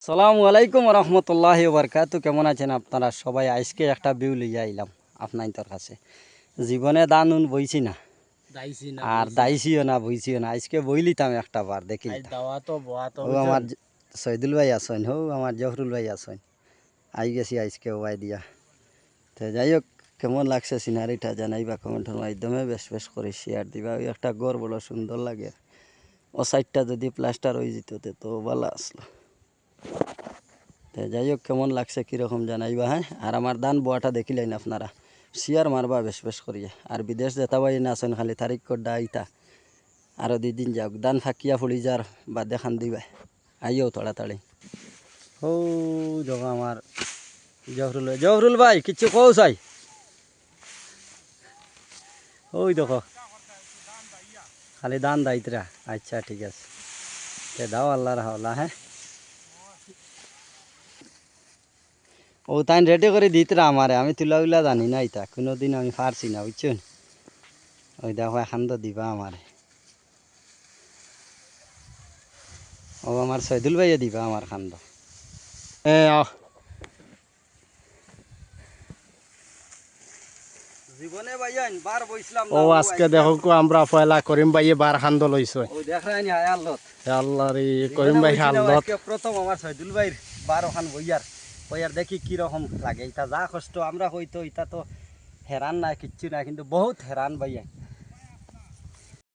আসসালামু আলাইকুম রহমতুল্লাহি ওবরকাতু। কেমন আছেন আপনারা সবাই? আজকে একটা ভিউ লিয়ে আইলাম আপনার কাছে। জীবনে দান উন বইছি না আর দাইছিও না বইছিও না, আজকে বইলিতাম একটা বার দেখি। ও আমার সৈদুল ভাই আসেন, হো আমার জহরুল ভাই আসেন, আই গেছি আজকে ওয়াই দিয়া। তো যাই হোক, কেমন লাগছে সিনারিটা জানাইবা কমেন্টের মাধ্যমে, বেশ বেশ করে শেয়ার দিবা। ওই একটা গড় বড় সুন্দর লাগে, ও সাইডটা যদি প্লাস্টার হয়ে যেত তো ভালো আসলো। তো যাই হোক, কেমন লাগছে কীরকম জানাইবা। হ্যাঁ, আর আমার দান বোয়াটা দেখিলেন আপনারা, শেয়ার মারবা বেশ বেশ করিয়া। আর বিদেশ যেতা পাই না আসেন, খালি তারিখ করডা আইতা আরও 2 দিন যাওক, দান ফাঁকিয়া ফুলি যার বা দেখান দিবা, আইও তাড়াতাড়ি। ও দেখো আমার জহরুল ভাই কিচ্ছু কও চাই, ওই দেখো খালি দান দায়িত্রা। আচ্ছা ঠিক আছে, দাও আল্লাহর হাওলা। হ্যাঁ, ও তাই রেডি করে দিতরা আমারে, আমি তুলা উলা জানি না, ইতা কোনোদিন আমি পারছি না বুঝছেন। ওই দেখো এখান তো দিবা আমারে, ও আমার সৈদুল ভাইয়ে দিবা আমার খান্দ। জীবনে ভাইয়ান বার বইছিলাম ও না, আজকে দেখো আমরা পয়লা করিম ভাই বার খান্দ লইছ। ও দেখায়নি হায় আল্লাহ, আল্লাহ রে, করিম জীবনে ভাই বইছি না, হাল্লত আজকে প্রথম আমার সৈদুল ভাইয়ের বার ওখান বইয়ার দেখি কি রকম লাগে। ইটা যা কষ্ট আমরা হইতো, ইটা তো হেরান না কিচ্ছু না, কিন্তু বহুত হেরান ভাইয়া।